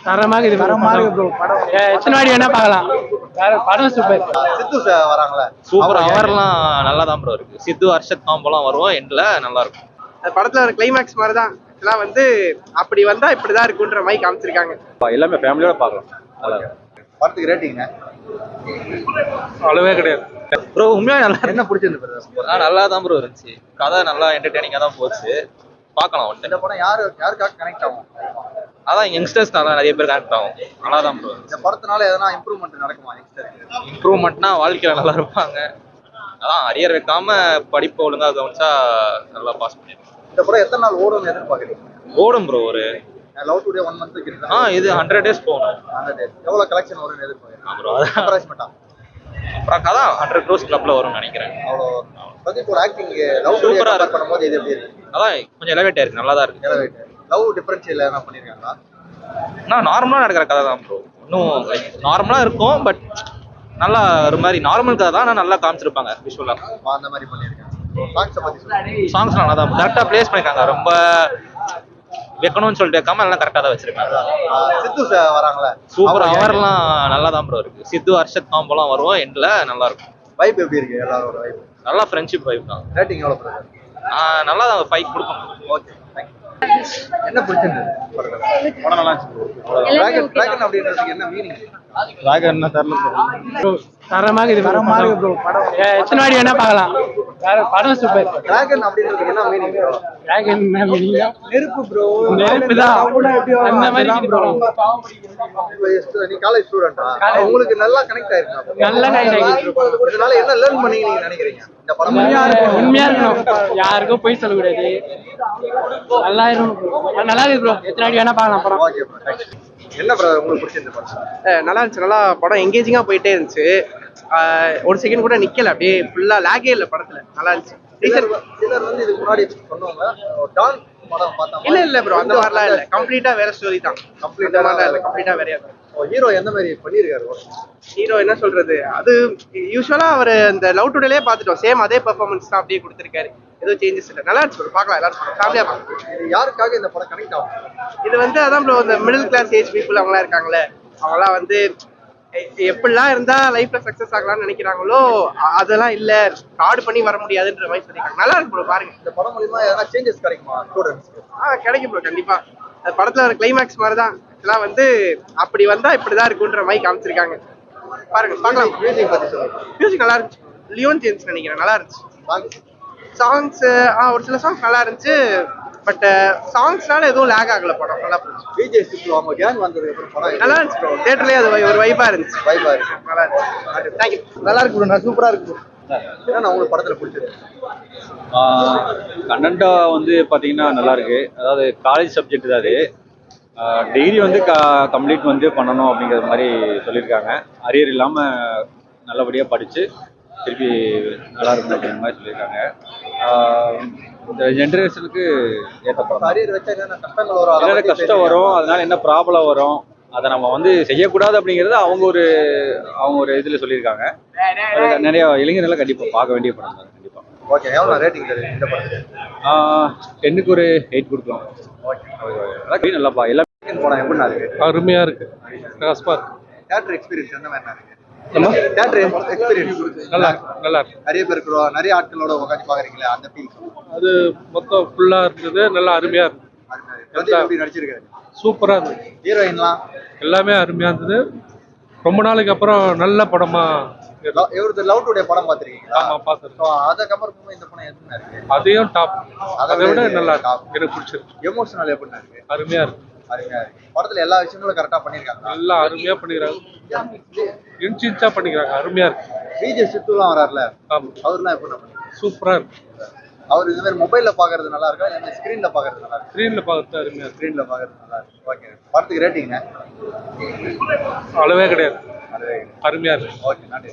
தரமாக இது ப்ரோ படம் எத்தனை வாடி வேணா பார்க்கலாம். படம் சூப்பர். சித்து வராங்களே சூப்பர். அவர்லாம் நல்லா தான் ப்ரோ இருக்கு. சித்து அர்ஷத் காம்போலாம் வருவோம். எண்ட்ல நல்லா இருக்கும். படத்துல ஒரு கிளைமேக்ஸ் மாதிரி தான் இதெல்லாம் வந்து அப்படி வந்தா இப்படிதான் இருக்குன்ற மாதிரி காமிச்சிருக்காங்க. எல்லாமே ஃபேமிலியோட பார்க்கலாம். படத்துக்கு ரேட்டிங்க அவ்வளவே கிடையாது ப்ரோ. உண்மையா நல்லா என்ன பிடிச்சிருந்து? நல்லா தான் ப்ரோ இருந்துச்சு. கதை நல்லா என்டர்டெய்னிங்கா தான் போச்சு. பார்க்கலாம் ஒன் இந்த படம் யாருக்காக கனெக்ட் ஆகும்? அதான் யங்ஸ்டர்ஸ் தான் நிறைய பேர் கனெக்ட் ஆகும். நல்லா தான் ப்ரோ. இந்த படத்தினால எதனா இம்ப்ரூவ்மெண்ட் நடக்குமா? இம்ப்ரூவ்மெண்ட்னா வாழ்க்கையில நல்லா இருப்பாங்க. அதான் அரியர் வைக்காம படிப்பு ஒழுங்கா கவனிச்சா நல்லா பாஸ் பண்ணிடுவாங்க. இந்த படம் எத்தனை நாள் ஓடும்னு எதிர்பார்க்குறீங்க? ஓடும் ப்ரோ. ஒரு லவ் டுடே 1 month இது 100 days போகணும். 100 days எவ்வளவு கலெக்ஷன் வரும்னு எதிர்பார்க்குறீங்க ப்ரோ? அப்புறம் அதான் 100 crores கிளப்ல வரும்னு நினைக்கிறேன். அவ்வளோ பிரதீப் ஒரு ஆக்டிங் லவ் சூப்பரா சூப்பரா பண்ணும்போது இது எப்படி இருக்கு? அதான் கொஞ்சம் எலவேட் ஆயிருக்கு. நல்லா தான் இருக்கு. லவ் டிஃபரன்ஷியல் என்ன பண்ணிருக்காங்களா? நான் நார்மலா நடக்கிற கதை தான் ப்ரோ. இன்னும் நார்மலா இருக்கும். பட் நல்லா ஒரு மாதிரி நார்மல் கதை தான். ஆனால் நல்லா காமிச்சிருப்பாங்க விஷுவலா. அந்த மாதிரி பண்ணிருக்காங்க. சாங்ஸ் நல்லா தான் கரெக்டா பிளேஸ் பண்ணிருக்காங்க. ரொம்ப வைக்கணும்னு சொல்லிட்டு வைக்காம எல்லாம் கரெக்டா தான் வச்சிருக்காங்க. சித்து வராங்களே சூப்பர். அவர்லாம் நல்லா தான் ப்ரோ இருக்கு. சித்து அர்ஷத் காம்போலாம் வருவோம். எண்ட்ல நல்லா இருக்கும். வைப் எப்படி இருக்கு? எல்லாரோட வைப் நல்லா ஃப்ரெண்ட்ஷிப் வைப் தான். ரேட்டிங் எவ்வளவு பிரதர்? நல்லா தான் 5 கொடுக்கணும். ஓகே என்ன பிடிச்சிருந்தது? படம் நல்லா இருந்துச்சு. டிராகன் அப்படின்றதுக்கு என்ன மீனிங்? டிராகன் என்ன தெரியல. தரமாக இது ப்ரோ படம் எத்தனை வாடி வேணா பார்க்கலாம். படம் சூப்பர். டிராகன் அப்படின்றதுக்கு என்ன மீனிங்? டிராகன் நெருப்பு ப்ரோ. நெருப்பு தான் அந்த மாதிரி ப்ரோ. நீ காலேஜ் ஸ்டூடெண்டா? உங்களுக்கு நல்லா கனெக்ட் ஆயிருக்கு. நல்லா கனெக்ட் ஆயிருக்கு. இதனால என்ன லேர்ன் பண்ணீங்க நீங்க நினைக்கிறீங்க? இந்த படம் உண்மையா இருக்கணும். யாருக்கும் போய் சொல்ல கூடாது. நல்லா இருக்கணும். நல்லா இருக்கு ப்ரோ. எத்தனை வாடி வேணா பார்க்கலாம் படம். Okay bro. என்ன பிரதர் உங்களுக்கு பிடிச்சிருந்த படம்? நல்லா இருந்துச்சு. நல்லா படம் எங்கேஜிங்கா போயிட்டே இருந்துச்சு. ஒரு செகண்ட் கூட நிக்கல. அப்படியே ஃபுல்லா லாகே இல்ல படத்துல. நல்லா இருந்துச்சு. சிலர் வந்து இதுக்கு முன்னாடி சொன்னவங்க டான் படம் பார்த்தா இல்ல ப்ரோ அந்த மாதிரிலாம் இல்ல. கம்ப்ளீட்டா வேற ஸ்டோரி தான். கம்ப்ளீட்டா இல்ல. கம்ப்ளீட்டா வேற. ஹீரோ எந்த மாதிரி பண்ணிருக்காரு? ஹீரோ என்ன சொல்றது, அது யூஸ்வலா அவர் இந்த லவ் டுடேலயே பாத்துட்டோம். சேம் அதே பெர்ஃபார்மன்ஸ் தான் அப்படியே கொடுத்திருக்காரு. எதுவும் சேஞ்சஸ் இல்ல. நல்லா இருந்துச்சு. பார்க்கலாம். எல்லாரும் ஃபேமிலியா பார்க்கலாம். இது யாருக்காக இந்த படம் கனெக்ட் ஆகும்? இது வந்து அதான் ப்ரோ, இந்த மிடில் கிளாஸ் ஏஜ் பீப்புள் அவங்களாம் இருக்காங்களே, அவங்களாம் வந்து எப்படிலாம் இருந்தா லைஃப்ல சக்சஸ் ஆகலாம்னு நினைக்கிறாங்களோ அதெல்லாம் இல்ல, ஃப்ராட் பண்ணி வர முடியாதுன்ற மாதிரி சொல்லிருக்காங்க. நல்லா இருக்கு ப்ரோ. பாருங்க. இந்த படம் மூலமா எதனா சேஞ்சஸ் கிடைக்குமா ஸ்டூடண்ட்ஸ்க்கு? கிடைக்கும் ப்ரோ. கண்டிப்பா. அந்த படத்துல ஒரு கிளைமேக்ஸ் மாதிரி தான் இதெல்லாம் வந்து அப்படி வந்தா இப்படிதான் இருக்குன்ற மாதிரி காமிச்சிருக்காங்க. பாருங்க, பார்க்கலாம். மியூசிக் பத்தி சொல்லுங்க. மியூசிக் நல்லா இருந்துச்சு. லியோன் ஜேம்ஸ் நினைக்கிறேன். நல்லா இருந்துச்சு. சாங்ஸ் ஒரு சில சாங்ஸ் நல்லா இருந்துச்சு. பட் சாங்ஸ்னால எதுவும் லேக் ஆகல. படம் நல்லா போச்சு. விஜய் சித்து அவங்க கேங் வந்ததுக்கு அப்புறம் படம் நல்லா இருந்துச்சு ப்ரோ. தியேட்டர்லயே அது ஒரு வைபா இருந்துச்சு. வைபா இருக்கு. நல்லா இருந்துச்சு. தேங்க்யூ. நல்லா இருக்கு ப்ரோ. நான் சூப்பரா இருக்கு ப்ரோ. ஏன்னா உங்களுக்கு படத்துல பிடிச்சிருக்கு? கண்டென்ட்டா வந்து பார்த்தீங்கன்னா நல்லா இருக்கு. அதாவது காலேஜ் சப்ஜெக்ட் தான் அது. டெய்லி வந்து கம்ப்ளீட் வந்து பண்ணணும் அப்படிங்கிற மாதிரி சொல்லியிருக்காங்க. அரியர் இல்லாமல் நல்லபடியாக படித்து திருப்பி நல்லா இருக்கணும் அப்படிங்கிற மாதிரி சொல்லியிருக்காங்க. இந்த ஜென்ரேஷனுக்கு ஏற்ற படம். அரியர் வச்சா என்னென்ன கஷ்டங்கள் வரும்? என்னென்ன கஷ்டம் வரும், அதனால என்ன ப்ராப்ளம் வரும், அதை நம்ம வந்து செய்யக்கூடாது அப்படிங்கிறது அவங்க ஒரு இதில் சொல்லியிருக்காங்க. நிறைய இளைஞர்கள் கண்டிப்பாக பார்க்க வேண்டிய படம் தான். கண்டிப்பாக. ஓகே. எவ்வளோ ரேட்டிங் தருது இந்த படத்துக்கு? 10க்கு ஒரு 8 கொடுக்கலாம். ஓகே. நல்லாப்பா. எல்லாமே படம் எப்படின்னா இருக்கு? அருமையா இருக்கு. தியேட்டர் எக்ஸ்பீரியன்ஸ் என்ன மாதிரி இருக்கு? தியேட்டர் எக்ஸ்பீரியன்ஸ் நல்லா இருக்கு. நிறைய பேர் இருக்கிறோம், நிறைய ஆட்களோட உட்காந்து பாக்குறீங்களா? அந்த ஃபீல் அது மொத்தம் ஃபுல்லா இருந்தது. நல்லா அருமையா இருக்கு. எப்படி நடிச்சிருக்காரு? சூப்பரா இருந்தது. ஹீரோயின்லாம் எல்லாமே அருமையா இருந்தது. ரொம்ப நாளைக்கு அப்புறம் நல்ல படமா. இவரது லவ் டுடே படம் பாத்திருக்கீங்களா? ஆமா, பாத்துருக்கோம். அதை கம்பேர் பண்ணும்போது இந்த படம் எப்படி இருக்கு? அதையும் டாப். அதை விட நல்லா டாப். எனக்கு பிடிச்சிருக்கு. எமோஷனல் எப்படி இருக்கு? அருமையா இருக்கு. அருமையா இருக்கு. படத்துல எல்லா விஷயங்களும் கரெக்டா பண்ணிருக்காங்க. நல்லா அருமையா பண்ணிக்கிறாங்க. இன்ச்சின்ச்சா பண்ணிக்கிறாங்க. அருமையா இருக்கு. விஜய் சித்துலாம் வராருல, ஆமா, அவர்லாம் எப்படி பண்ணுறாங்க? சூப்பரா இருக்கு. அவர் இந்த மாதிரி மொபைல்ல பாக்குறது நல்லா இருக்கா இல்ல ஸ்கிரீன்ல பாக்குறது நல்லா இருக்கா? ஸ்கிரீன்ல பார்த்து அருமையா இருக்கு. ஸ்கிரீன்ல பாக்குறது நல்லா இருக்கு. ஓகே. படத்துக்கு ரேட்டிங்க? அளவே கிடையாது. அருமையா இருக்கு. ஓகே. நன்றி.